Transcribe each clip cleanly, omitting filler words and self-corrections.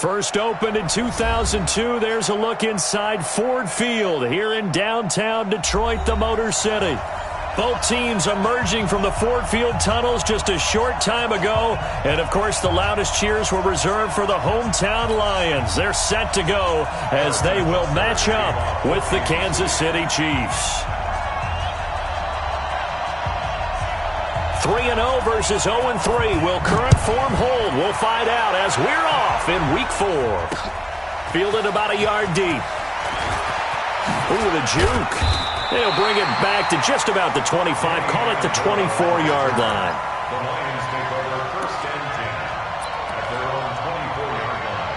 First opened in 2002, there's a look inside Ford Field here in downtown Detroit, the Motor City. Both teams emerging from the Ford Field tunnels just a short time ago. And, of course, the loudest cheers were reserved for the hometown Lions. They're set to go as they will match up with the Kansas City Chiefs. 3-0 versus 0-3. Will current form hold? We'll find out as we're off in Week 4. Fielded about a yard deep. Ooh, the juke. They'll bring it back to just about the 25. Call it the 24-yard line. The Lions take over 1st and 10 at their own 24-yard line.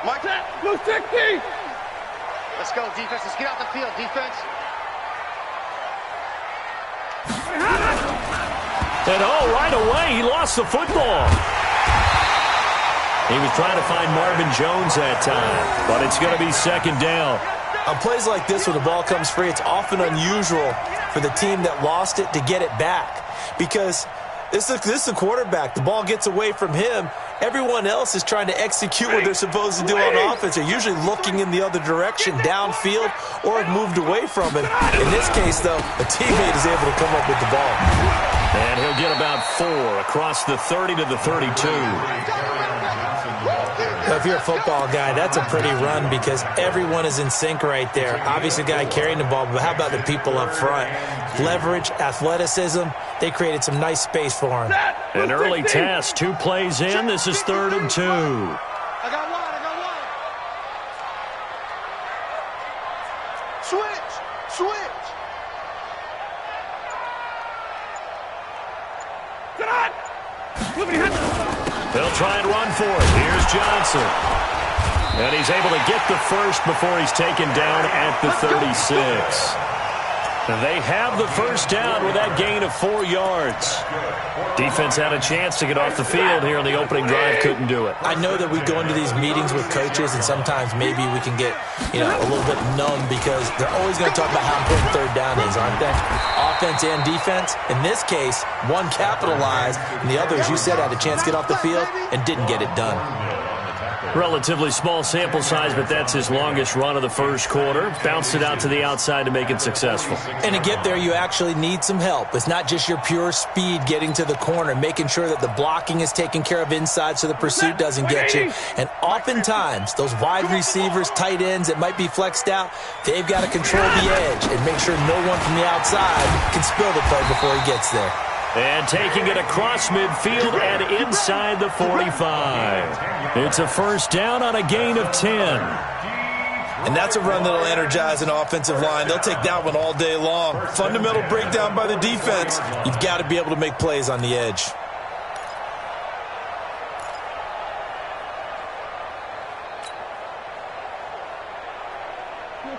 Mark that. Blue 60. Let's go, defense. Let's get out the field, defense. And, right away, he lost the football. He was trying to find Marvin Jones that time, but it's going to be 2nd down. On plays like this where the ball comes free, it's often unusual for the team that lost it to get it back because this is a quarterback. The ball gets away from him. Everyone else is trying to execute what they're supposed to do on offense. They're usually looking in the other direction, downfield, or have moved away from it. In this case, though, a teammate is able to come up with the ball. And he'll get about 4 across the 30 to the 32. If you're a football guy, that's a pretty run because everyone is in sync right there. Obviously, the guy carrying the ball, but how about the people up front? Leverage, athleticism, they created some nice space for him. An early test, 2 plays in. This is 3rd and 2. I got one. Switch. They'll try and run for it. Here's Johnson. And he's able to get the first before he's taken down at the 36. They have the first down with that gain of 4 yards. Defense had a chance to get off the field here in the opening drive. Couldn't do it. I know that we go into these meetings with coaches, and sometimes maybe we can get, a little bit numb because they're always going to talk about how important 3rd down is, aren't they? Offense and defense. In this case, one capitalized, and the other, as you said, had a chance to get off the field and didn't get it done. Relatively small sample size, but that's his longest run of the first quarter. Bounced it out to the outside to make it successful. And to get there, you actually need some help. It's not just your pure speed getting to the corner, making sure that the blocking is taken care of inside so the pursuit doesn't get you. And oftentimes, those wide receivers, tight ends that might be flexed out, they've got to control the edge and make sure no one from the outside can spill the play before he gets there. And taking it across midfield and inside the 45. It's a first down on a gain of 10. And that's a run that'll energize an offensive line. They'll take that one all day long. Fundamental breakdown by the defense. You've got to be able to make plays on the edge.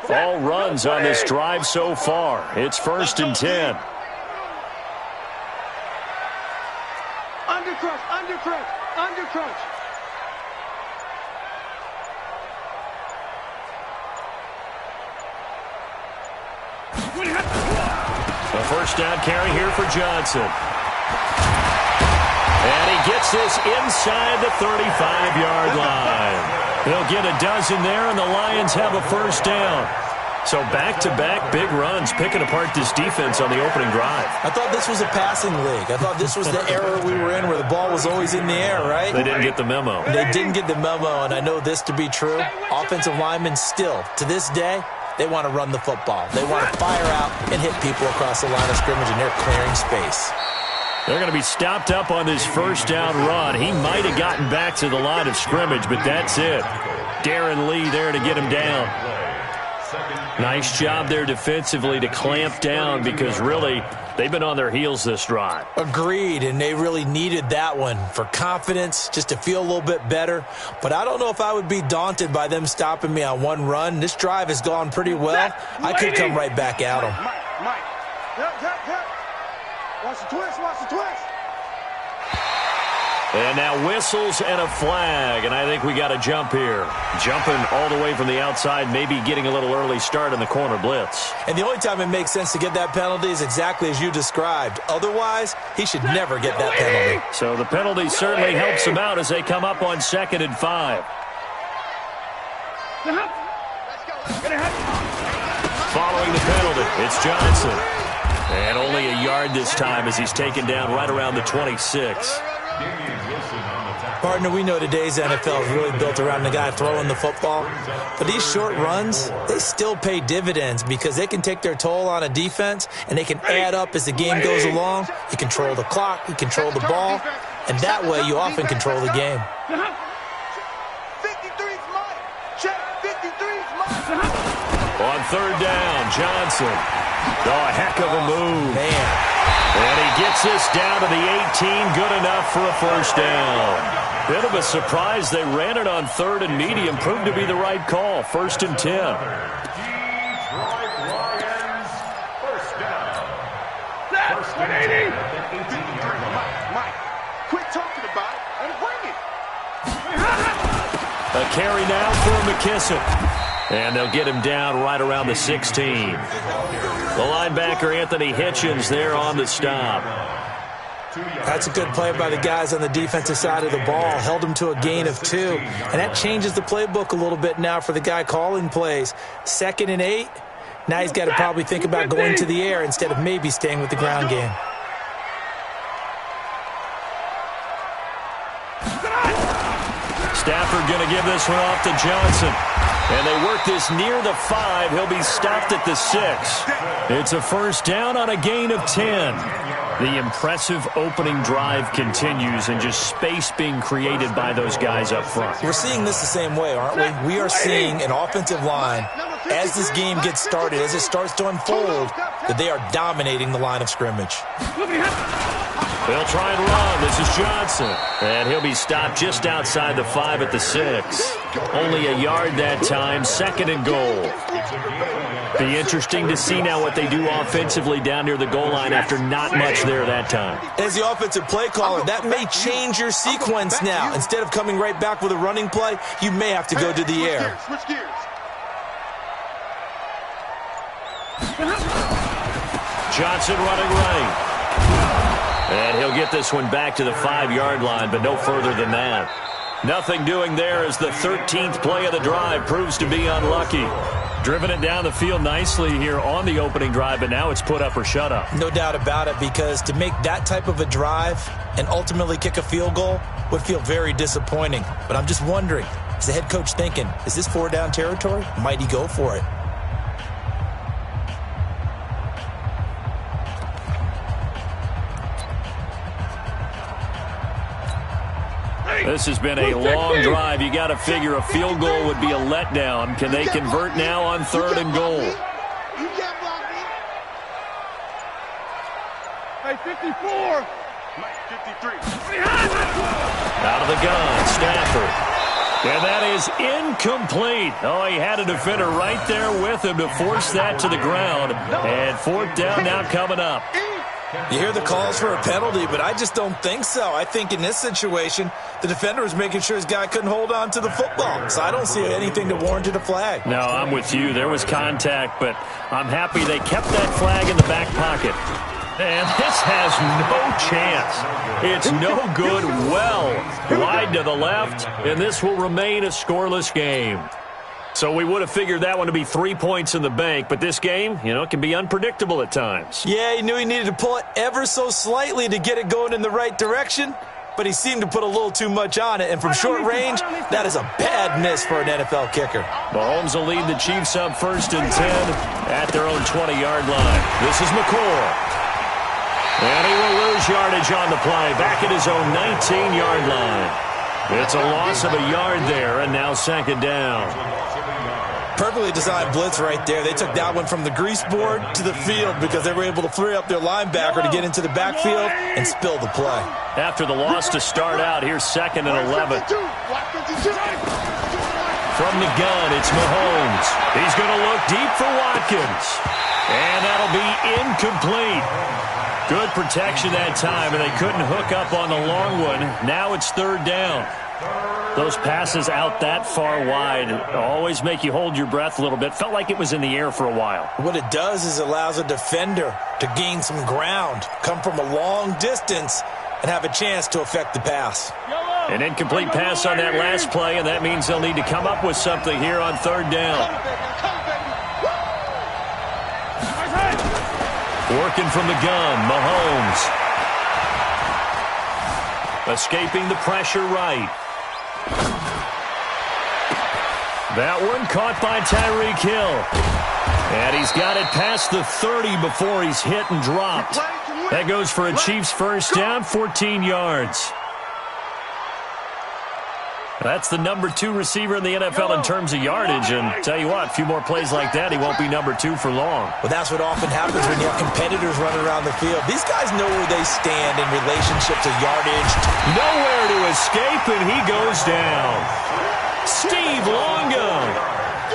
All runs on this drive so far. It's 1st and 10. Undercrunch. A first down carry here for Johnson. And he gets this inside the 35-yard line. They'll get a dozen there, and the Lions have a first down. So back-to-back big runs picking apart this defense on the opening drive. I thought this was a passing league. I thought this was the era we were in where the ball was always in the air, right? They didn't get the memo. They didn't get the memo, and I know this to be true. Offensive linemen still, to this day, they want to run the football. They want to fire out and hit people across the line of scrimmage, and they're clearing space. They're going to be stopped up on this first down run. He might have gotten back to the line of scrimmage, but that's it. Darren Lee there to get him down. Nice job there defensively to clamp down because really they've been on their heels this drive. Agreed, and they really needed that one for confidence, just to feel a little bit better. But I don't know if I would be daunted by them stopping me on one run. This drive has gone pretty well. I could come right back at them. Mike. Watch the twist. And now whistles and a flag, and I think we got a jump here. Jumping all the way from the outside, maybe getting a little early start in the corner blitz. And the only time it makes sense to get that penalty is exactly as you described. Otherwise, he should never get that penalty. So the penalty certainly helps him out as they come up on 2nd and 5. Following the penalty, it's Johnson. And only a yard this time as he's taken down right around the 26. Partner, we know today's NFL is really built around the guy throwing the football. But these short runs, they still pay dividends because they can take their toll on a defense and they can add up as the game goes along. You control the clock, you control the ball, and that way you often control the game. 53's mine. Check, 53's mine. On 3rd down, Johnson. Oh, a heck of a move. Man. And he gets this down to the 18, good enough for a 1st down. Bit of a surprise. They ran it on 3rd and medium. Proved to be the right call. 1st and 10. Detroit Lions, 1st down. 1st and 10 at the 18-yard line. Mike, quit talking about it and bring it. A carry now for McKissick. And they'll get him down right around the 16. The linebacker, Anthony Hitchens, there on the stop. That's a good play by the guys on the defensive side of the ball. Held him to a gain of 2. And that changes the playbook a little bit now for the guy calling plays. 2nd and 8. Now he's got to probably think about going to the air instead of maybe staying with the ground game. Stafford going to give this one off to Johnson. And they work this near the 5. He'll be stopped at the 6. It's a 1st down on a gain of 10. The impressive opening drive continues and just space being created by those guys up front. We're seeing this the same way, aren't we? We are seeing an offensive line, as this game gets started, as it starts to unfold, that they are dominating the line of scrimmage. They'll try and run. This is Johnson. And he'll be stopped just outside the 5 at the 6. Only a yard that time, 2nd and goal. Be interesting to see now what they do offensively down near the goal line after not much there that time. As the offensive play caller, that may change your sequence now. Instead of coming right back with a running play, you may have to go to the air. Switch gears. Johnson running right. And he'll get this one back to the 5-yard line, but no further than that. Nothing doing there as the 13th play of the drive proves to be unlucky. Driven it down the field nicely here on the opening drive, but now it's put up or shut up. No doubt about it, because to make that type of a drive and ultimately kick a field goal would feel very disappointing. But I'm just wondering, is the head coach thinking, is this 4-down territory? Might he go for it? This has been a long drive. You got to figure a field goal would be a letdown. Can they convert now on 3rd and goal? Hey, 54. 53. Out of the gun, Stafford. And that is incomplete. Oh, he had a defender right there with him to force that to the ground. And 4th down now coming up. You hear the calls for a penalty, but I just don't think so. I think in this situation, the defender was making sure his guy couldn't hold on to the football. So I don't see anything to warrant a flag. No, I'm with you. There was contact, but I'm happy they kept that flag in the back pocket. And this has no chance. It's no good. Well, wide to the left, and this will remain a scoreless game. So we would have figured that one to be 3 points in the bank, but this game, it can be unpredictable at times. Yeah, he knew he needed to pull it ever so slightly to get it going in the right direction, but he seemed to put a little too much on it, and from short range, that is a bad miss for an NFL kicker. Mahomes will lead the Chiefs up 1st and 10 at their own 20-yard line. This is McCoy. And he will lose yardage on the play, back at his own 19-yard line. It's a loss of a yard there, and now 2nd down. Perfectly designed blitz right there. They took that one from the grease board to the field because they were able to free up their linebacker to get into the backfield and spill the play. After the loss to start out, here's 2nd and 11. From the gun, it's Mahomes. He's going to look deep for Watkins. And that'll be incomplete. Good protection that time, and they couldn't hook up on the long one. Now it's third down. Those passes out that far wide always make you hold your breath a little bit. Felt like it was in the air for a while. What it does is it allows a defender to gain some ground, come from a long distance, and have a chance to affect the pass. An incomplete pass on that last play, and that means they'll need to come up with something here on third down. Working from the gun, Mahomes. Escaping the pressure right. That one caught by Tyreek Hill. And he's got it past the 30 before he's hit and dropped. That goes for a Chiefs first down, 14 yards. That's the number 2 receiver in the NFL in terms of yardage. And tell you what, a few more plays like that, he won't be number 2 for long. Well, that's what often happens when you have competitors running around the field. These guys know where they stand in relationship to yardage. Nowhere to escape, and he goes down. Steve Longo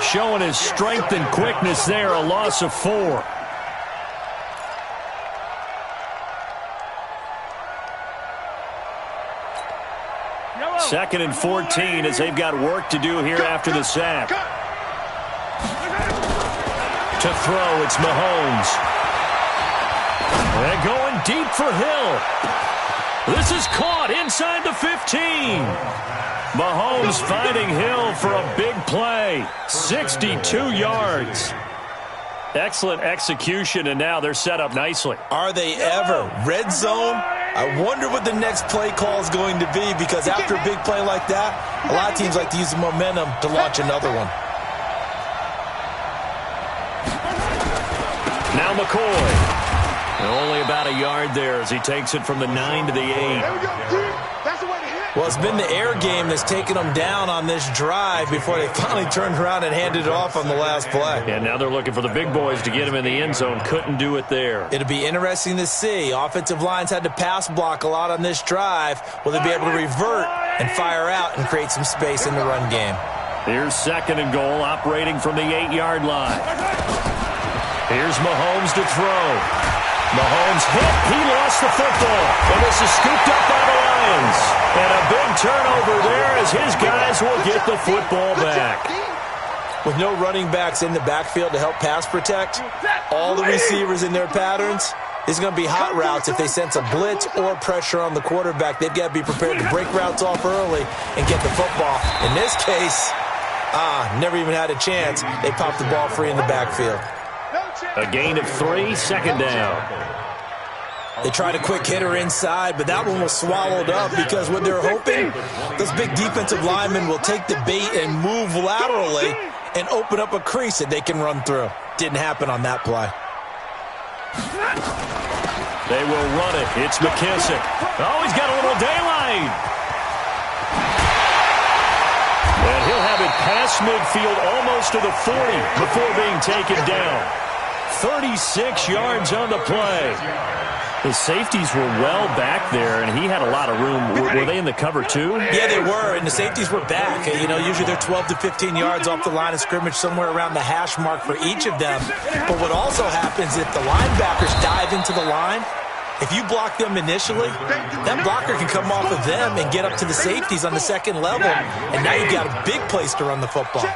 showing his strength and quickness there, a loss of 4. Second and 14 as they've got work to do here after the sack. To throw, it's Mahomes. And going deep for Hill. This is caught inside the 15. Mahomes finding Hill for a big play. 62 yards. Excellent execution, and now they're set up nicely. Are they ever? Red zone? I wonder what the next play call is going to be, because after a big play like that, a lot of teams like to use the momentum to launch another one. Now McCoy. Only about a yard there as he takes it from the 9 to the 8. Well, it's been the air game that's taken them down on this drive before they finally turned around and handed it off on the last play. And now they're looking for the big boys to get him in the end zone. Couldn't do it there. It'll be interesting to see. Offensive lines had to pass block a lot on this drive. Will they be able to revert and fire out and create some space in the run game? Here's second and goal, operating from the 8-yard line. Here's Mahomes to throw. Mahomes hit. He lost the football. And this is scooped up by the Lions. And a big turnover there as his guys will get the football back. With no running backs in the backfield to help pass protect, all the receivers in their patterns, it's going to be hot routes. If they sense a blitz or pressure on the quarterback, they've got to be prepared to break routes off early and get the football. In this case, never even had a chance. They popped the ball free in the backfield. A gain of 3, second down. They tried a quick hitter inside, but that one was swallowed up because what they're hoping, those big defensive linemen will take the bait and move laterally and open up a crease that they can run through. Didn't happen on that play. They will run it. It's McKissick. Oh, he's got a little daylight. And he'll have it past midfield almost to the 40 before being taken down. 36 yards on the play. The safeties were well back there, and he had a lot of room. Were they in the cover too? Yeah, they were, and the safeties were back. You know, usually they're 12 to 15 yards off the line of scrimmage, somewhere around the hash mark for each of them. But what also happens if the linebackers dive into the line, if you block them initially, that blocker can come off of them and get up to the safeties on the second level, and now you've got a big place to run the football.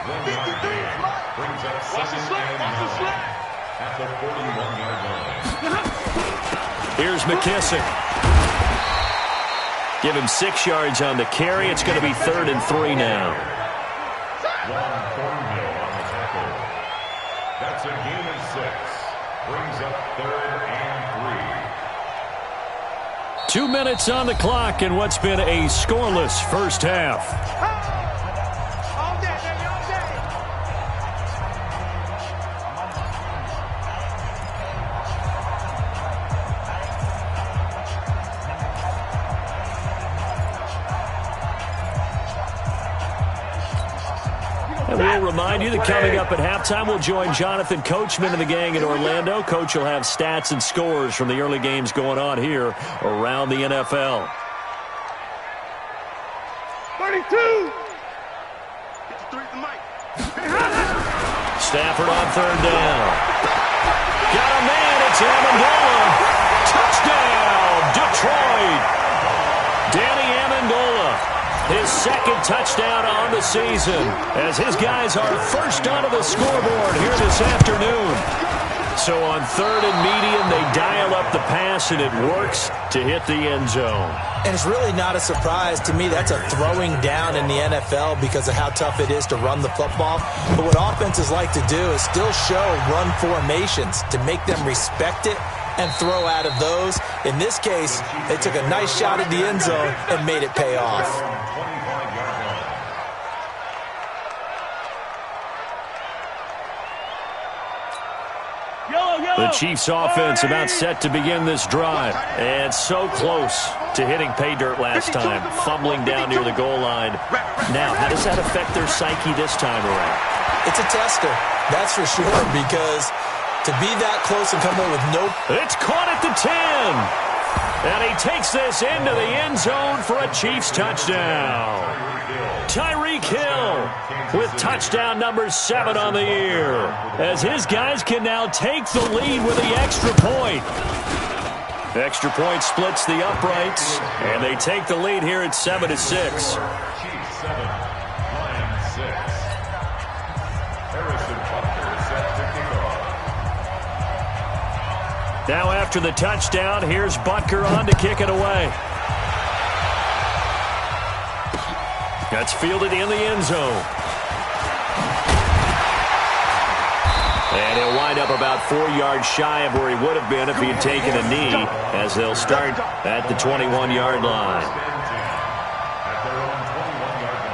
Here's McKissick. Give him 6 yards on the carry. It's going to be 3rd and 3 now. That's a gain of 6. Brings up 3rd and 3. 2 minutes on the clock in what's been a scoreless first half. And we'll remind you that coming up at halftime, we'll join Jonathan Coachman and the gang in Orlando. Coach will have stats and scores from the early games going on here around the NFL. 32. Stafford on 3rd down. Got a man. It's Amendola. Touchdown. second touchdown on the season as his guys are first onto the scoreboard here this afternoon. So on third and medium, they dial up the pass, and it works to hit the end zone. And it's really not a surprise to me. That's a throwing down in the NFL because of how tough it is to run the football. But what offenses like to do is still show run formations to make them respect it and throw out of those. In this case, they took a nice shot at the end zone and made it pay off. The Chiefs offense about set to begin this drive. And so close to hitting pay dirt last time. Fumbling down near the goal line. Now, how does that affect their psyche this time around? It's a tester, that's for sure, because to be that close and come away with no... It's caught at the 10. And he takes this into the end zone for a Chiefs touchdown. Tyreek Hill with touchdown number 7 on the year, as his guys can now take the lead with the extra point. Extra point splits the uprights, and they take the lead here at 7-6. Chiefs 7, Lions 6. Harrison Butker set to kick off. Now after the touchdown, here's Butker on to kick it away. That's fielded in the end zone. And he'll wind up about 4 yards shy of where he would have been if he had taken a knee, as they'll start at the 21-yard line. At their own 21-yard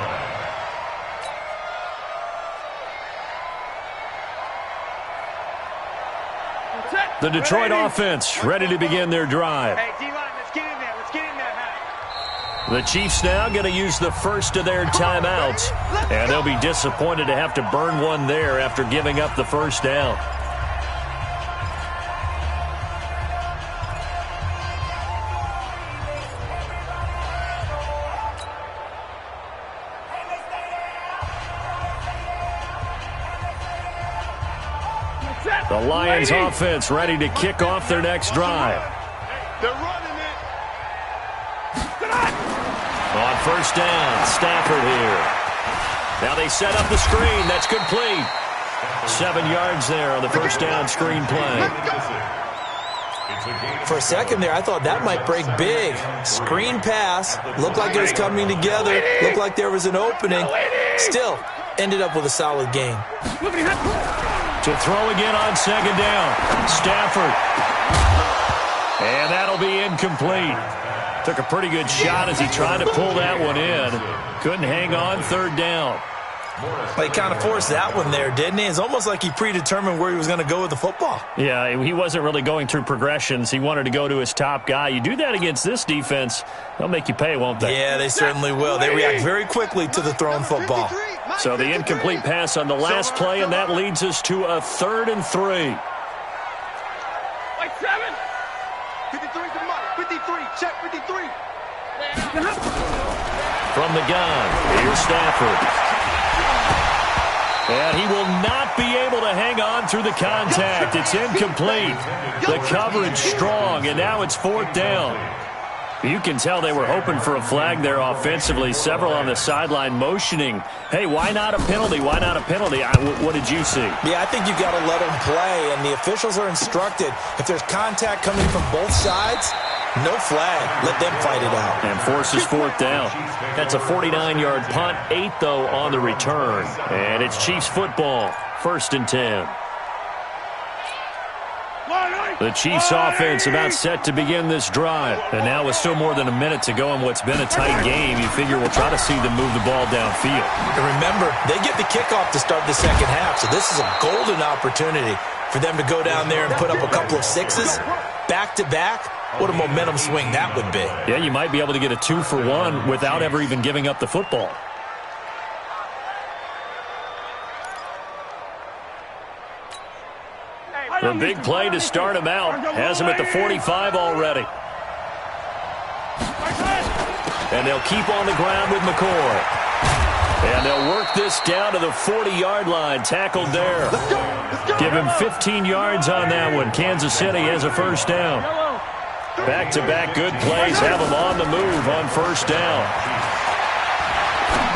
line. The Detroit offense ready to begin their drive. Hey, D-line, let's get in there. Let's get in there. The Chiefs now going to use the first of their timeouts, and they'll be disappointed to have to burn one there after giving up the first down. The Lions offense ready to kick off their next drive. They're running it. On first down, Stafford here. Now they set up the screen. That's complete. 7 yards there on the first down screen play. For a second there, I thought that might break big. Screen pass. Looked like it was coming together. Looked like there was an opening. Still, ended up with a solid gain. To throw again on second down. Stafford. And that'll be incomplete. Took a pretty good shot as he tried to pull that one in. Couldn't hang on third down. Well, he kind of forced that one there, didn't he? It's almost like he predetermined where he was going to go with the football. Yeah, he wasn't really going through progressions. He wanted to go to his top guy. You do that against this defense, they'll make you pay, won't they? Yeah, they certainly will. They react very quickly to the thrown football. So the incomplete pass on the last play, and that leads us to a 3rd and 3. Like 7. 53 to Mike. 53. Check 53. From the gun, here's Stafford. And he will not be able to hang on through the contact. It's incomplete. The coverage strong, and now it's 4th down. You can tell they were hoping for a flag there offensively. Several on the sideline motioning. Hey, why not a penalty? Why not a penalty? What did you see? Yeah, I think you've got to let them play, and the officials are instructed. If there's contact coming from both sides, no flag. Let them fight it out. And forces 4th down. That's a 49-yard punt, 8 though on the return. And it's Chiefs football, 1st and 10. The Chiefs offense about set to begin this drive. And now with still more than a minute to go in what's been a tight game, you figure we'll try to see them move the ball downfield. And remember, they get the kickoff to start the second half, so this is a golden opportunity for them to go down there and put up a couple of sixes back-to-back. What a momentum swing that would be. Yeah, you might be able to get a 2-for-1 without ever even giving up the football. The big play to start him out has him at the 45 already. And they'll keep on the ground with McCoy. And they'll work this down to the 40-yard line. Tackled there. Give him 15 yards on that one. Kansas City has a first down. Back-to-back good plays have them on the move on first down.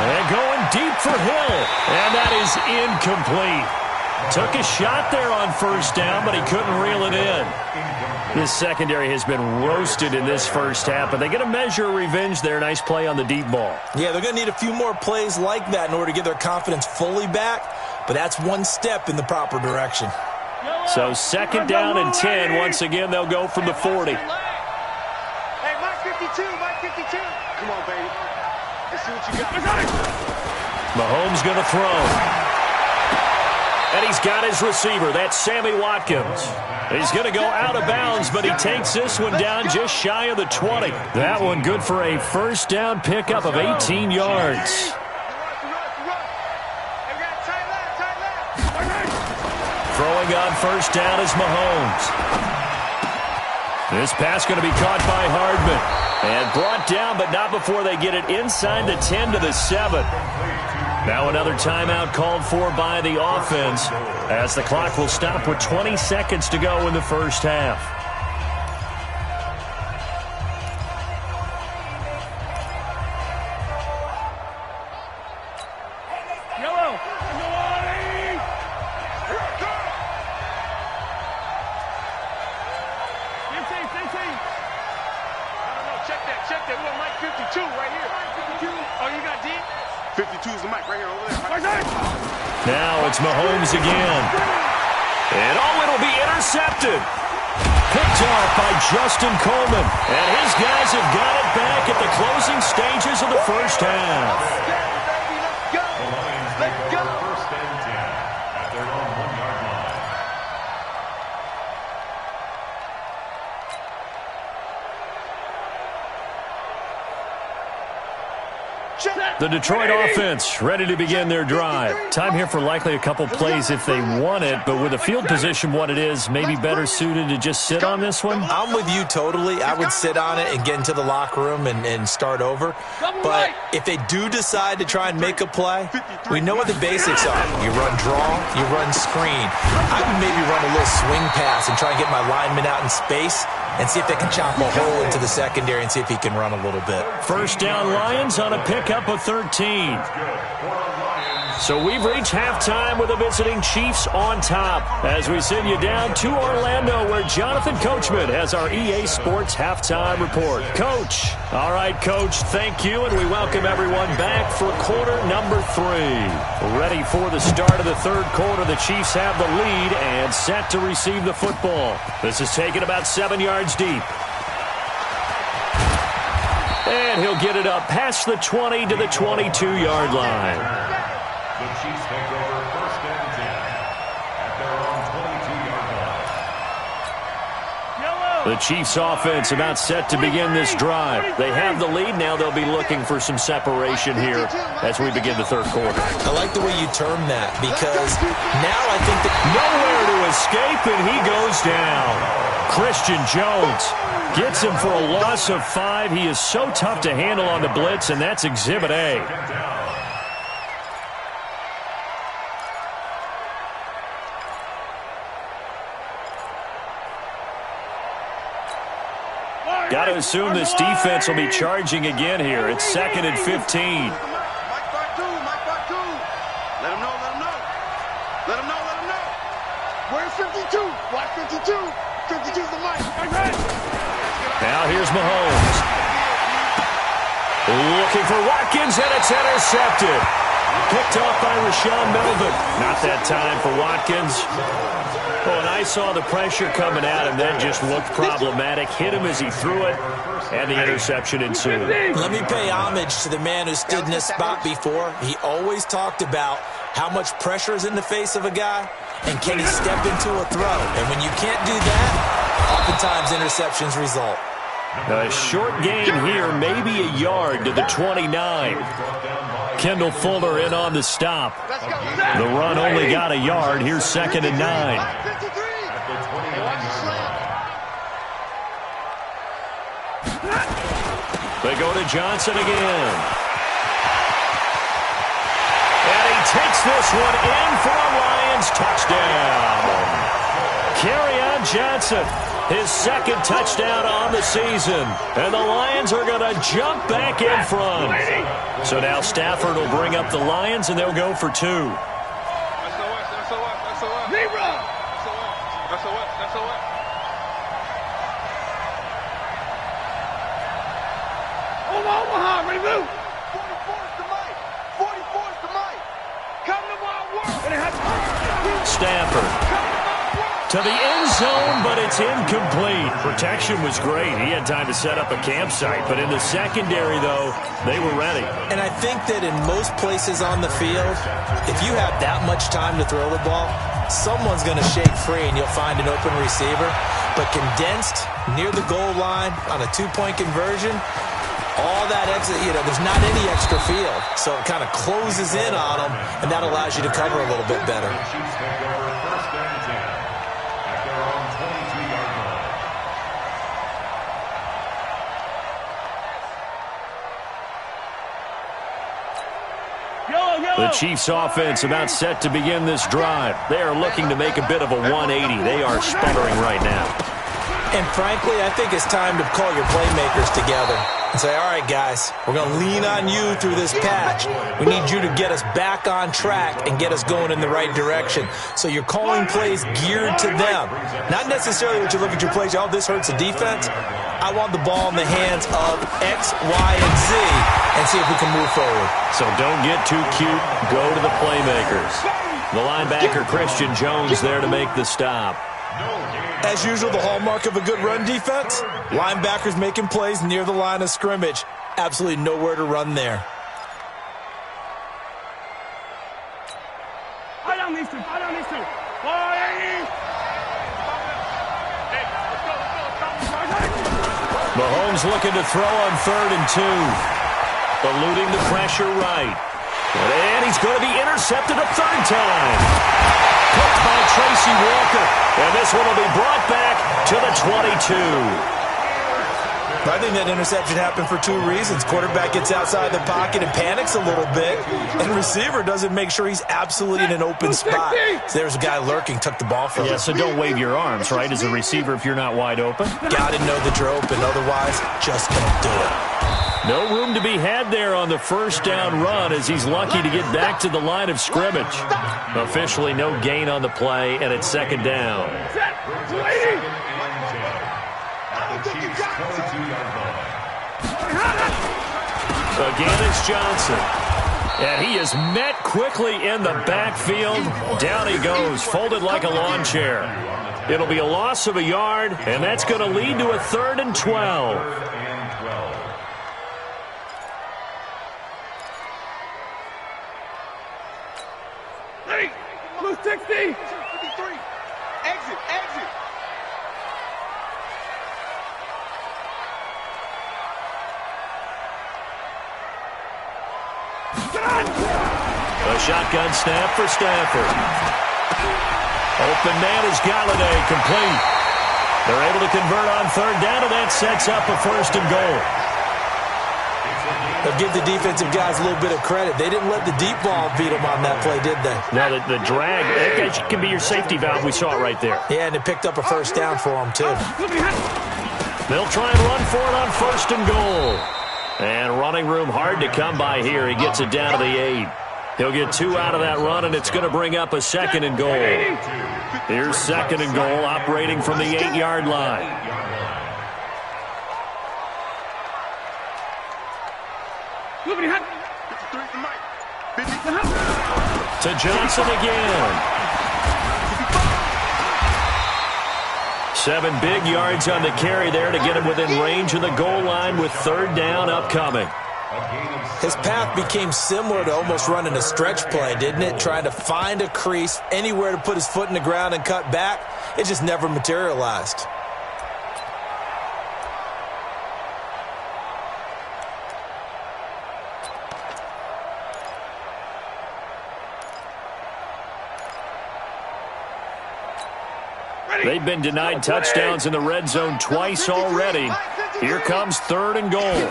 And going deep for Hill. And that is incomplete. Took a shot there on first down, but he couldn't reel it in. This secondary has been roasted in this first half, but they get a measure of revenge there. Nice play on the deep ball. Yeah, they're going to need a few more plays like that in order to get their confidence fully back, but that's one step in the proper direction. So second down and 10. Once again, they'll go from the 40. Hey, Mike 52, Mike 52. Come on, baby. Let's see what you got. Mahomes going to throw. And he's got his receiver. That's Sammy Watkins. He's going to go out of bounds, but he takes this one down just shy of the 20. That one good for a first down pickup of 18 yards. Throwing on first down is Mahomes. This pass going to be caught by Hardman. And brought down, but not before they get it inside the 10 to the 7. Now another timeout called for by the offense as the clock will stop with 20 seconds to go in the first half. Yellow. Check that. We want Mike 52 right here. 52. Oh, you got D? 52 is the mic right here over there. Now it's Mahomes again. And it'll be intercepted. Picked off by Justin Coleman. And his guys have got it back at the closing stages of the first half. Let's go. Let's go. First and 10 at their own 1-yard line. The Detroit offense ready to begin their drive. Time here for likely a couple plays if they want it, but with the field position what it is, maybe better suited to just sit on this one? I'm with you totally. I would sit on it and get into the locker room and start over. But if they do decide to try and make a play, we know what the basics are. You run draw, you run screen. I would maybe run a little swing pass and try and get my lineman out in space and see if they can chop a hole into the secondary and see if he can run a little bit. First down Lions on a pickup of 13. So we've reached halftime with the visiting Chiefs on top as we send you down to Orlando where Jonathan Coachman has our EA Sports halftime report. Coach. All right, Coach, thank you, and we welcome everyone back for quarter number 3. Ready for the start of the third quarter. The Chiefs have the lead and set to receive the football. This is taken about 7 yards deep. And he'll get it up past the 20 to the 22-yard line. The Chiefs take over first and 10 at their own 22-yard line. The Chiefs offense about set to begin this drive. They have the lead. Now they'll be looking for some separation here as we begin the third quarter. I like the way you term that because now I think that nowhere to escape, and he goes down. Christian Jones gets him for a loss of 5. He is so tough to handle on the blitz, and that's Exhibit A. Got to assume this defense will be charging again here. It's 2nd and 15. Mike part two. Let him know. Where's 52? Watch 52. 52's the mic. Now here's Mahomes. Looking for Watkins, and it's intercepted. Picked off by Rashawn Melvin. Not that time for Watkins. Oh, and I saw the pressure coming at him. That just looked problematic. Hit him as he threw it, and the interception ensued. Let me pay homage to the man who stood in this spot before. He always talked about how much pressure is in the face of a guy, and can he step into a throw. And when you can't do that, oftentimes interceptions result. A short gain here, maybe a yard to the 29. Kendall Fuller in on the stop. The run only got a yard. Here's 2nd and 9. They go to Johnson again. And he takes this one in for a Lions touchdown. Kerryon Johnson His second touchdown on the season. And the Lions are going to jump back in front. So now Stafford will bring up the Lions, and they'll go for 2. Omaha, ready to move. 44 is the mic. 44 is the mic. Come to my work. Stafford to the end zone, but it's incomplete. Protection was great. He had time to set up a campsite, but in the secondary, though, they were ready. And I think that in most places on the field, if you have that much time to throw the ball, someone's going to shake free and you'll find an open receiver. But condensed near the goal line on a two-point conversion, all that exit, there's not any extra field. So it kind of closes in on them, and that allows you to cover a little bit better. The Chiefs offense about set to begin this drive. They are looking to make a bit of a 180. They are sputtering right now. And frankly, I think it's time to call your playmakers together and say, all right, guys, we're going to lean on you through this patch. We need you to get us back on track and get us going in the right direction. So you're calling plays geared to them. Not necessarily that you look at your plays, oh, this hurts the defense. I want the ball in the hands of X, Y, and Z and see if we can move forward. So don't get too cute. Go to the playmakers. The linebacker, Christian Jones, there to make the stop. As usual, the hallmark of a good run defense, linebackers making plays near the line of scrimmage. Absolutely nowhere to run there. I don't need to. Mahomes looking to throw on 3rd and 2. Eluding the pressure right. And he's going to be intercepted a third time. Picked by Tracy Walker. And this one will be brought back to the 22. I think that interception happened for 2 reasons. Quarterback gets outside the pocket and panics a little bit. And receiver doesn't make sure he's absolutely in an open spot. So there's a guy lurking, took the ball from him. Yeah, so don't wave your arms, right, as a receiver if you're not wide open. Got to know that you're open. Otherwise, just don't do it. No room to be had there on the first down run as he's lucky to get back to the line of scrimmage. Officially no gain on the play, and it's 2nd down. Again, it's Johnson. And he is met quickly in the backfield. Down he goes, folded like a lawn chair. It'll be a loss of a yard, and that's going to lead to a 3rd and 12. Blue 60. 53. Exit. A shotgun snap for Stafford. Open man is Galladay, complete. They're able to convert on 3rd down, and that sets up a 1st and goal. They'll give the defensive guys a little bit of credit. They didn't let the deep ball beat them on that play, did they? No, the drag, that can be your safety valve. We saw it right there. Yeah, and it picked up a 1st down for them, too. They'll try and run for it on 1st and goal. And running room hard to come by here. He gets it down to the 8. He'll get 2 out of that run, and it's going to bring up a 2nd and goal. Here's 2nd and goal, operating from the 8-yard line. To Johnson again. 7 big yards on the carry there to get him within range of the goal line with 3rd down upcoming. His path became similar to almost running a stretch play, didn't it? Trying to find a crease, anywhere to put his foot in the ground and cut back. It just never materialized. They've been denied touchdowns in the red zone twice already. Here comes 3rd and goal.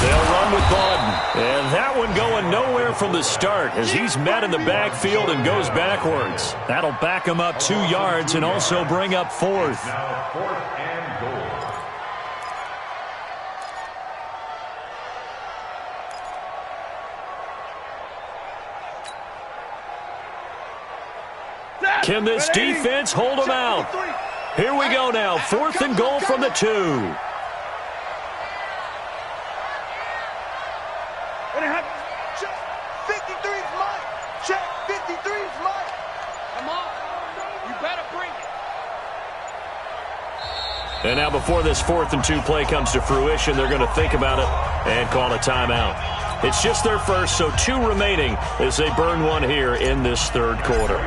They'll run with Bawden. And that one going nowhere from the start as he's met in the backfield and goes backwards. That'll back him up 2 yards and also bring up 4th. Now 4th and goal. Can this defense hold them out? Here we go now. 4th and goal from the 2. And it had check 53's mine. Check 53's mine. Come on. You better bring it. And now before this 4th and 2 play comes to fruition, they're going to think about it and call a timeout. It's just their first, so 2 remaining as they burn one here in this 3rd quarter.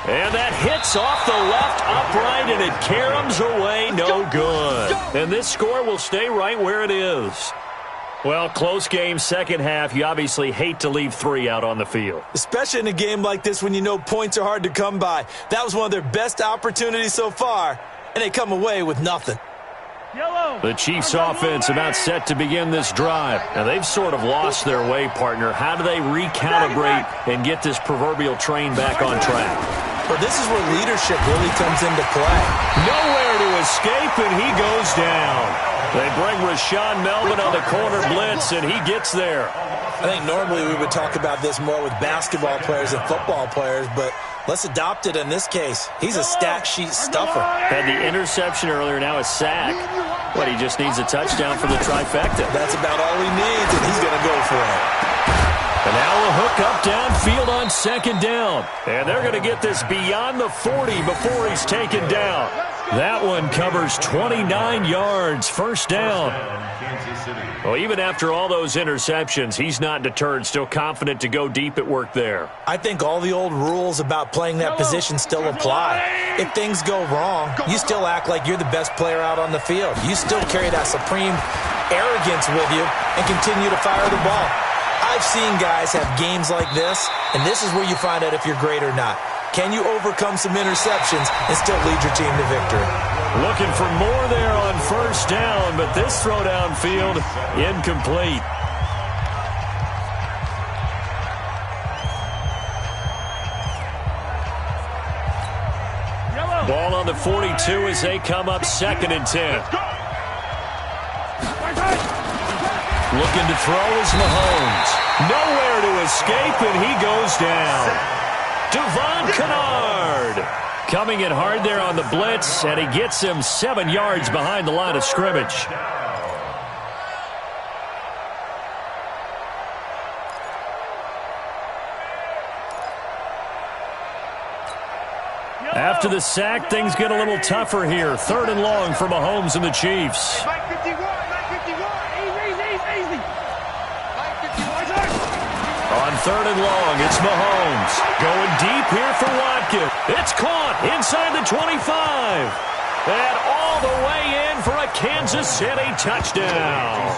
And that hits off the left upright, and it caroms away, no good. And this score will stay right where it is. Well, close game, second half. You obviously hate to leave 3 out on the field. Especially in a game like this when you know points are hard to come by. That was one of their best opportunities so far, and they come away with nothing. The Chiefs offense about set to begin this drive. Now, they've sort of lost their way, partner. How do they recalibrate and get this proverbial train back on track? Well, this is where leadership really comes into play. Nowhere to escape, and he goes down. They bring Rashawn Melvin on the corner blitz, and he gets there. I think normally we would talk about this more with basketball players and football players, but let's adopt it in this case. He's a stat sheet stuffer. Had the interception earlier, now a sack. But he just needs a touchdown for the trifecta. That's about all he needs, and he's going to go for it. And now a hook up downfield on 2nd down. And they're going to get this beyond the 40 before he's taken down. That one covers 29 yards, 1st down. Well, even after all those interceptions, he's not deterred, still confident to go deep at work there. I think all the old rules about playing that position still apply. If things go wrong, you still act like you're the best player out on the field. You still carry that supreme arrogance with you and continue to fire the ball. I've seen guys have games like this, and this is where you find out if you're great or not. Can you overcome some interceptions and still lead your team to victory? Looking for more there on 1st down, but this throw downfield incomplete. Ball on the 42 as they come up 2nd and 10. Looking to throw is Mahomes. Nowhere to escape, and he goes down. Devon Kennard coming in hard there on the blitz, and he gets him 7 yards behind the line of scrimmage. After the sack, things get a little tougher here. 3rd and long for Mahomes and the Chiefs. On 3rd and long, it's Mahomes. Going deep here for Watkins. It's caught inside the 25. And all the way in for a Kansas City touchdown.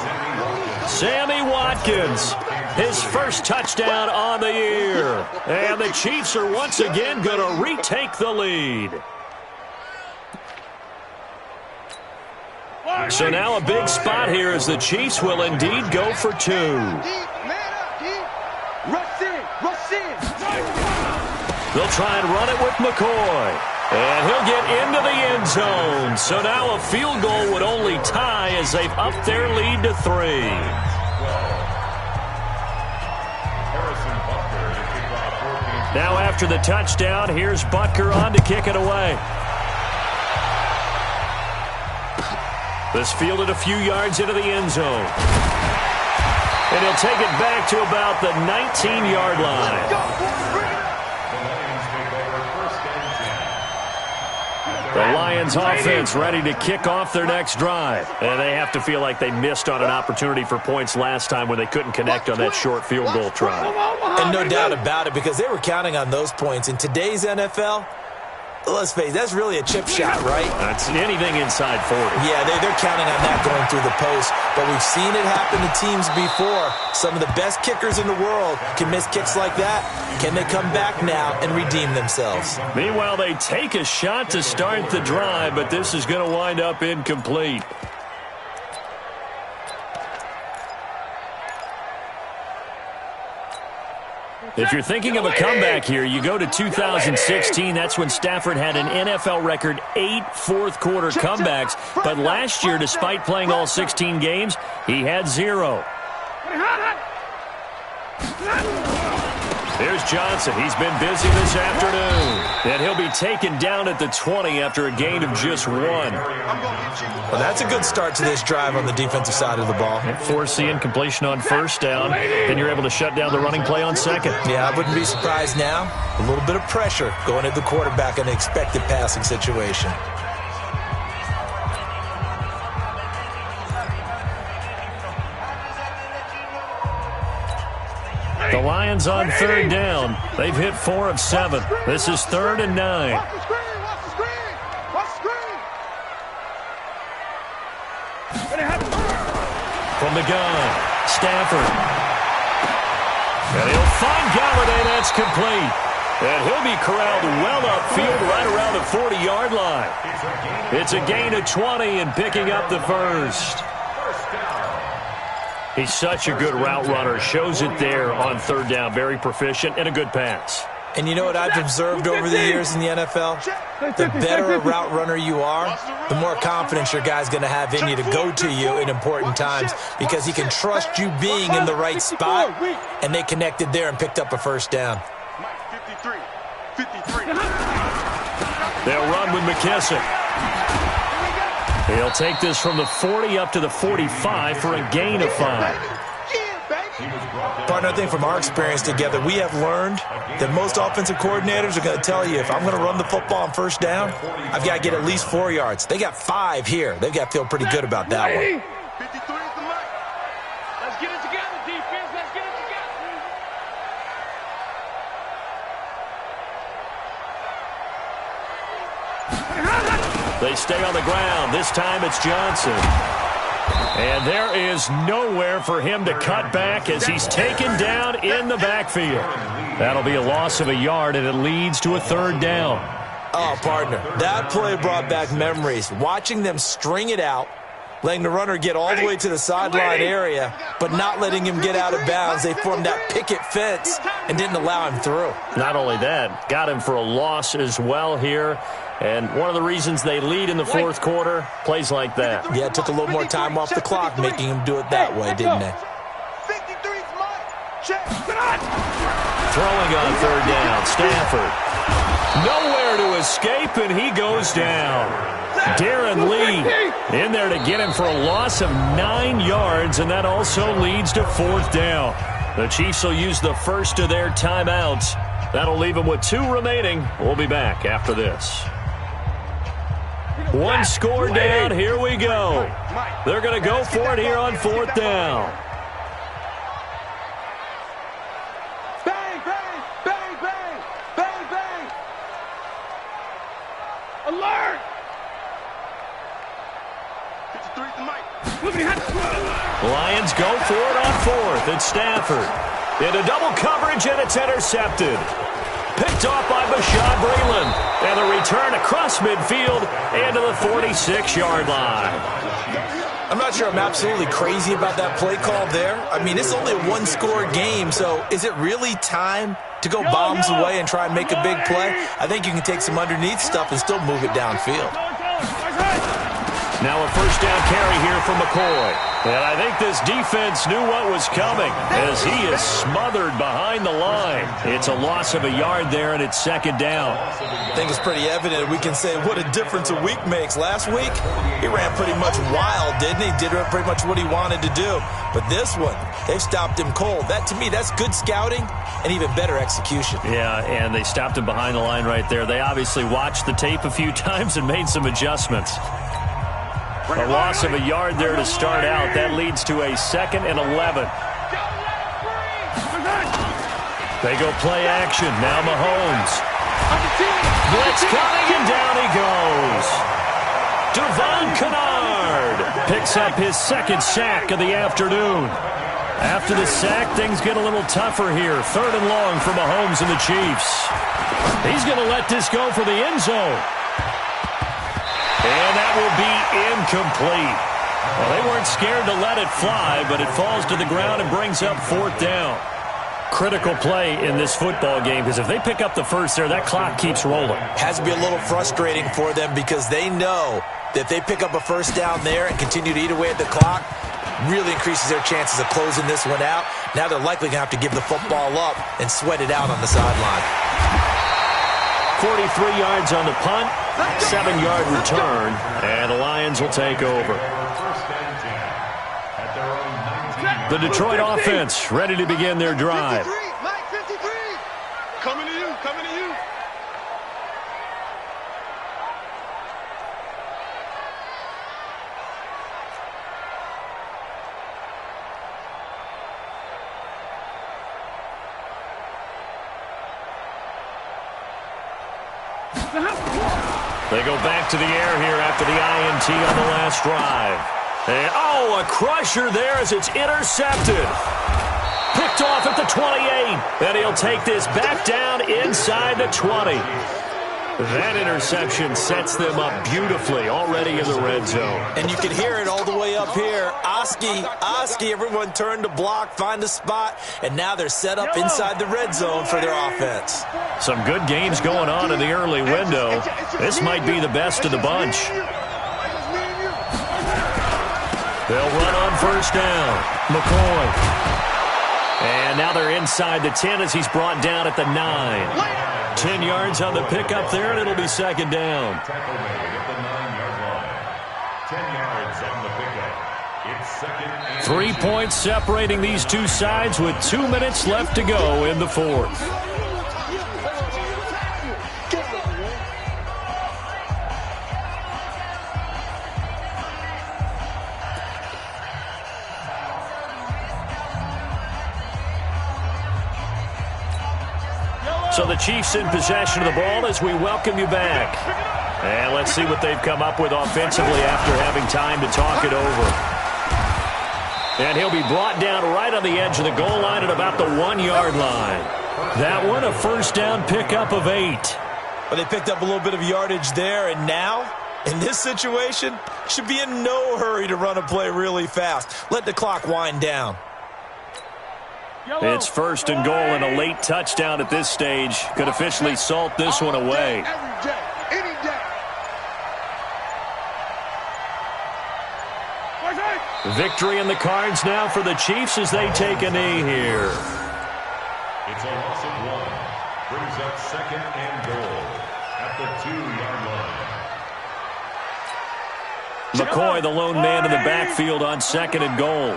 Sammy Watkins, his first touchdown on the year. And the Chiefs are once again going to retake the lead. So now a big spot here as the Chiefs will indeed go for 2. They'll try and run it with McCoy. And he'll get into the end zone. So now a field goal would only tie as they've upped their lead to 3. Now after the touchdown, here's Butker on to kick it away. This fielded a few yards into the end zone. And he'll take it back to about the 19-yard line. The Lions offense ready to kick off their next drive. And they have to feel like they missed on an opportunity for points last time when they couldn't connect on that short field goal try. And no doubt about it, because they were counting on those points. In today's NFL, let's face it, that's really a chip shot, right? That's anything inside 40. Yeah, they're counting on that going through the post. But we've seen it happen to teams before. Some of the best kickers in the world can miss kicks like that. Can they come back now and redeem themselves? Meanwhile, they take a shot to start the drive, but this is going to wind up incomplete. If you're thinking of a comeback here, you go to 2016. That's when Stafford had an NFL record 8 fourth-quarter comebacks. But last year, despite playing all 16 games, he had 0. Here's Johnson. He's been busy this afternoon. And he'll be taken down at the 20 after a gain of just 1. Well, that's a good start to this drive on the defensive side of the ball. Force the incompletion on first down. Then you're able to shut down the running play on second. Yeah, I wouldn't be surprised now. A little bit of pressure going at the quarterback in an expected passing situation. The Lions on third down. They've hit 4 of 7. This is 3rd and 9. Watch the screen! Watch the screen! Watch the screen! From the gun, Stafford. And he'll find Galladay. That's complete. And he'll be corralled well upfield right around the 40-yard line. It's a gain of 20 and picking up the first. He's such a good route runner. Shows it there on third down. Very proficient and a good pass. And you know what I've observed over the years in the NFL? The better a route runner you are, the more confidence your guy's going to have in you to go to you in important times because he can trust you being in the right spot, and they connected there and picked up a first down. 53. They'll run with McKissick. He'll take this from the 40 up to the 45 for a gain of 5. Partner, I think from our experience together, we have learned that most offensive coordinators are going to tell you, if I'm going to run the football on first down, I've got to get at least 4 yards. They got 5 here. They've got to feel pretty good about that one. 53 is the mark. Let's get it together, defense. Let's get it together. They stay on the ground. This time it's Johnson. And there is nowhere for him to cut back as he's taken down in the backfield. That'll be a loss of a yard, and it leads to a third down. Oh, partner, that play brought back memories. Watching them string it out, letting the runner get all the way to the sideline area, but not letting him get out of bounds. They formed that picket fence and didn't allow him through. Not only that, got him for a loss as well here. And one of the reasons they lead in the fourth quarter, plays like that. Yeah, it took a little more time off the clock, making him do it that way, didn't they? 53's mine. Check. Throwing on third down, Stafford. Nowhere to escape, and he goes down. Darren Lee in there to get him for a loss of 9 yards, and that also leads to fourth down. The Chiefs will use the first of their timeouts. That'll leave them with 2 remaining. We'll be back after this. 1 score down. Here we go. They're going to go for it here on fourth down. Bang, bang, bang, bang, bang, bang. Alert! 53's the mic. Lions go for it on fourth. It's Stafford. Into double coverage, and it's intercepted. Picked off by Bashaud Breeland. And the return across midfield into the 46-yard line. I'm not sure I'm absolutely crazy about that play call there. I mean, it's only a 1-score game, so is it really time to go bombs away and try and make a big play? I think you can take some underneath stuff and still move it downfield. Now a first down carry here from McCoy. And I think this defense knew what was coming as he is smothered behind the line. It's a loss of a yard there, and it's second down. I think it's pretty evident. We can say what a difference a week makes. Last week, he ran pretty much wild, didn't he? Did pretty much what he wanted to do. But this one, they've stopped him cold. That, to me, that's good scouting and even better execution. Yeah, and they stopped him behind the line right there. They obviously watched the tape a few times and made some adjustments. A loss of a yard there to start out. That leads to a 2nd and 11. They go play action. Now Mahomes. Blitz coming, and down he goes. Devon Kennard picks up his second sack of the afternoon. After the sack, things get a little tougher here. 3rd and long for Mahomes and the Chiefs. He's going to let this go for the end zone. And that will be incomplete. Well, they weren't scared to let it fly, but it falls to the ground and brings up 4th down. Critical play in this football game, because if they pick up the first there, that clock keeps rolling. Has to be a little frustrating for them because they know that if they pick up a first down there and continue to eat away at the clock, really increases their chances of closing this one out. Now they're likely going to have to give the football up and sweat it out on the sideline. 43 yards on the punt, 7-yard return, and the Lions will take over. The Detroit offense ready to begin their drive. 53, Mike 53. Coming to you, coming to you. They go back to the air here after the INT on the last drive. And, oh, a crusher there as it's intercepted. Picked off at the 28. And he'll take this back down inside the 20. That interception sets them up beautifully already in the red zone. And you can hear it all the way up here. Oski, everyone turned to block, find a spot, and now they're set up inside the red zone for their offense. Some good games going on in the early window. This might be the best of the bunch. They'll run on first down. McCoy. And now they're inside the 10 as he's brought down at the 9. 10 yards on the pickup there, and it'll be second down. Tackle made at the 9-yard line. 10 yards on the pickup. It's second and 3 points separating these two sides with 2 minutes left to go in the fourth. So the Chiefs in possession of the ball as we welcome you back. And let's see what they've come up with offensively after having time to talk it over. And he'll be brought down right on the edge of the goal line at about the 1-yard line. That one, a first down pickup of 8. Well, they picked up a little bit of yardage there, and now, in this situation, should be in no hurry to run a play really fast. Let the clock wind down. It's first and goal, and a late touchdown at this stage could officially salt this one away. Every day, any day. Victory in the cards now for the Chiefs as they take a knee here. it's a loss of 1. Brings up second and goal at the 2-yard line. McCoy, the lone man in the backfield on second and goal.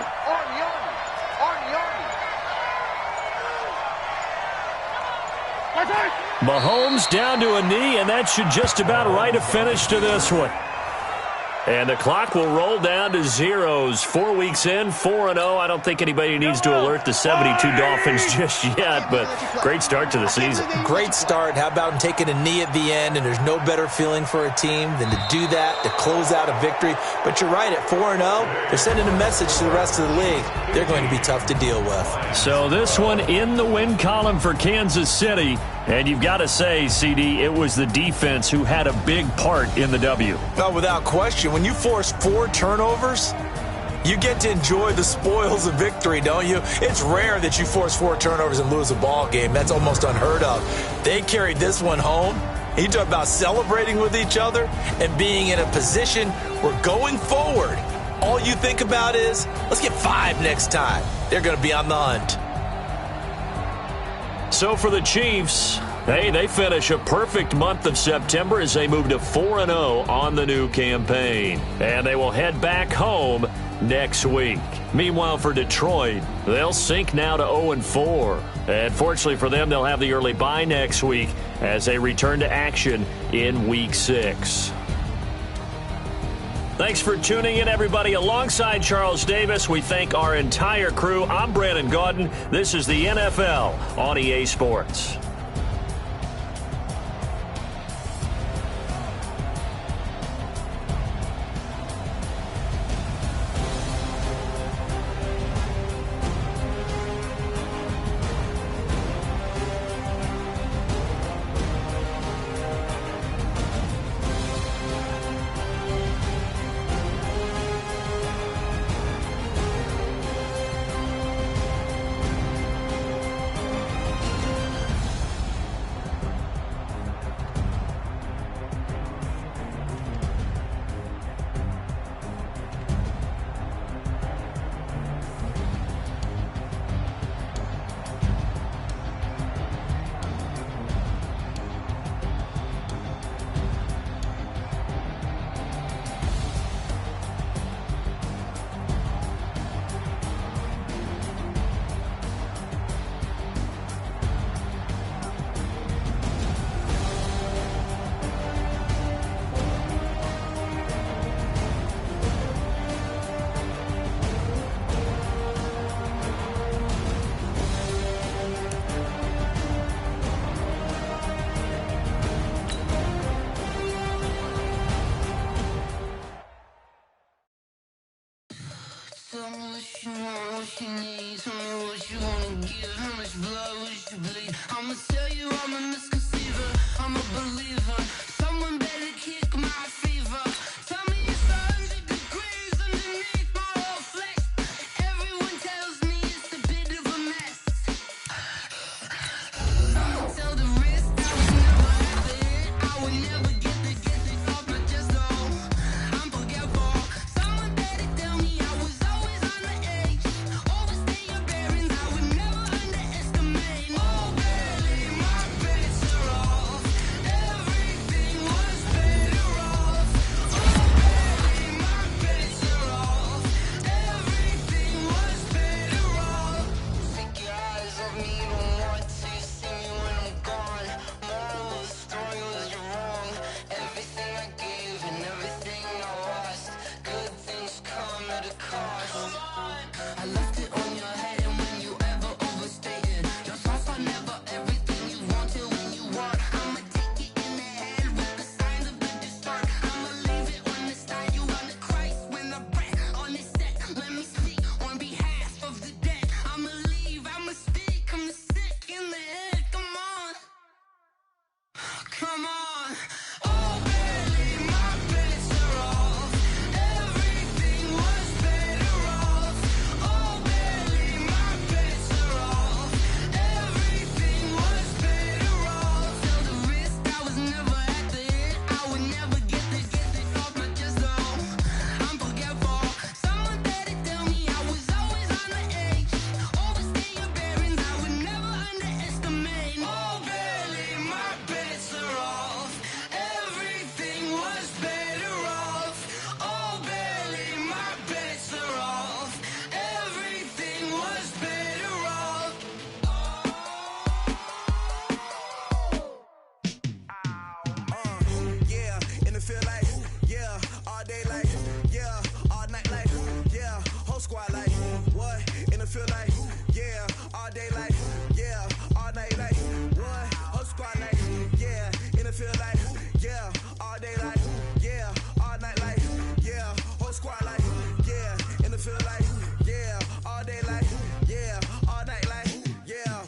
Mahomes down to a knee, and that should just about write a finish to this one. And the clock will roll down to zeros. 4 weeks in, 4-0. I don't think anybody needs to alert the 72 Dolphins just yet, but great start to the season. Great start. How about him taking a knee at the end? And there's no better feeling for a team than to do that, to close out a victory. But you're right, at 4-0, they're sending a message to the rest of the league. They're going to be tough to deal with. So this one in the win column for Kansas City. And you've got to say, CD, it was the defense who had a big part in the W. No, without question. When you force 4 turnovers, you get to enjoy the spoils of victory, don't you? It's rare that you force 4 turnovers and lose a ball game. That's almost unheard of. They carried this one home. You talk about celebrating with each other and being in a position where going forward, all you think about is, let's get 5 next time. They're going to be on the hunt. So for the Chiefs, they finish a perfect month of September as they move to 4-0 on the new campaign. And they will head back home next week. Meanwhile, for Detroit, they'll sink now to 0-4. And fortunately for them, they'll have the early bye next week as they return to action in Week 6. Thanks for tuning in, everybody. Alongside Charles Davis, we thank our entire crew. I'm Brandon Gaudin. This is the NFL on EA Sports. what you need. Tell me what you wanna give. How much blood would you bleed? I'ma tell you I'm a misconceiver. I'm a believer. Someone better kick my fever. Tell me it's 100 degrees underneath my whole flesh. Everyone tells me it's a bit of a mess. I'ma tell the risk I would never have the hit. I would never get this off my chest though. I'm forgetful. Someone better tell me I was always on the edge. Overstay your bearings, I would never underestimate. Oh, barely, my bets are off. Everything was better off. Oh, barely, my bets are off. Everything was better off. Take your eyes off me, don't want to see me when I'm gone. Moral of the story was you're wrong. Everything I gave and everything I lost. Good things come at a cost. I left it on your head, and when you ever overstated, your thoughts are never everything you wanted when you want. I'ma take it in the head with the signs of the distort. I'ma leave it on the side. You on the Christ when the breath on the set. Let me speak on behalf of the dead. I'ma leave, I'ma speak. I'm sick in the head. Come on, come on. Oh, barely, my bets are off. Everything was better off. Oh, barely, my bets are off. Everything was better off. Tell the risk I was never at the hit. I would never get this off my chest though. I'm forgetful. Someone better tell me I was always on the edge. Overstay your bearings, I would never underestimate. Oh, barely, my bets are off. Everything was better off. Oh, barely, my bets are off. Everything was better off. Yeah, in the field like, yeah, all day like, yeah, all night like, yeah, whole squad like, what? In the field like, yeah, all day like, yeah, all night like, what? Whole squad like, yeah, in the field like, yeah, all day like, yeah, all night like, yeah, whole squad like, yeah, in the field like, yeah, all day like, yeah, all night like, yeah.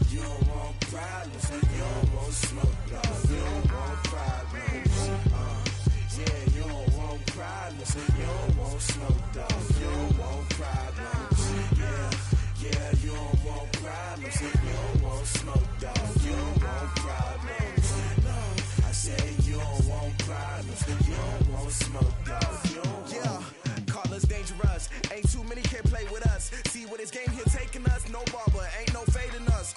You don't want problems, you don't want smoke, no. You don't want problems, yeah, you don't want problems, you don't want smoke, dog. You don't want problems, yeah, yeah, you don't want problems, you don't want smoke, dog. You don't want problems, no. I said you don't want problems, you don't want smoke, dog. You don't yeah, call us dangerous. Ain't too many can play with us. See what this game here taking us. No barber, ain't no fading us.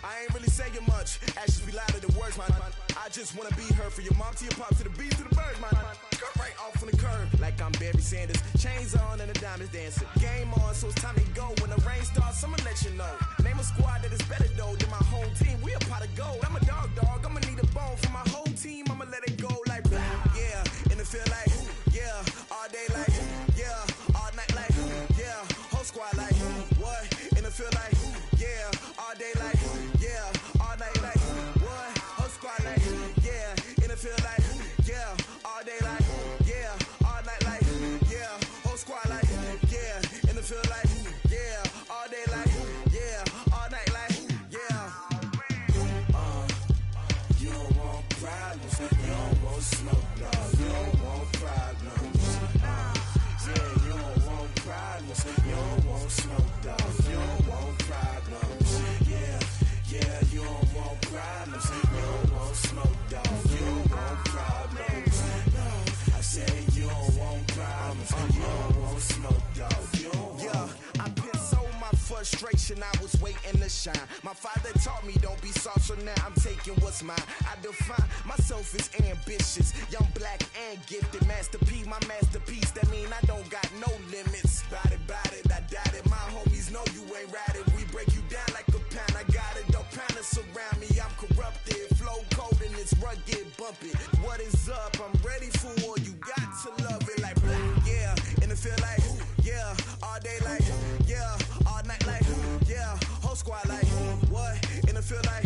I ain't really saying much. Actions be louder than words, man. I just wanna be heard. For your mom to your pop to the beat to the birds, man. Cut right off on the curb like I'm Barry Sanders. Chains on and the diamonds dancing. Game on, so it's time to go. When the rain starts, I'ma let you know. Name a squad that is better though than my home team. We a pot of gold. I'm a dog. I'ma need a bone for my whole team. I'ma let it go like yeah. In the field like yeah, all day like yeah, all night like yeah, whole squad like what? In the field like yeah, all day like yeah, all night like what? Whole squad like yeah, in the field like yeah, all day like yeah, all night like yeah, whole squad like yeah, in the field like yeah, all day like yeah, all night like yeah. You don't want problems, you don't want smoke, dog. You don't want problems, yeah, you don't want problems, you don't want smoke, dog. You don't want problems, yeah, yeah, you don't want problems, you don't want smoke, dog. You don't want problems, no. I said you don't want problems, you don't want smoke, dog. You don't yeah, I pissed so my frustration, I was waiting to shine. My father taught me don't be soft, so now I'm taking what's mine. I define myself as ambitious, young, black, and gifted. Master P, my masterpiece, that mean I don't got no limits. Bout it, I doubt it. My homies know you ain't ratted. We break you down like a pound. I got it, don't pound us around me. I'm corrupted, flow cold and it's rugged, bumpy. What is up? I'm ready for war. You got to love it like yeah. In the field like yeah, all day like yeah, all night like yeah, whole squad like what? In the field like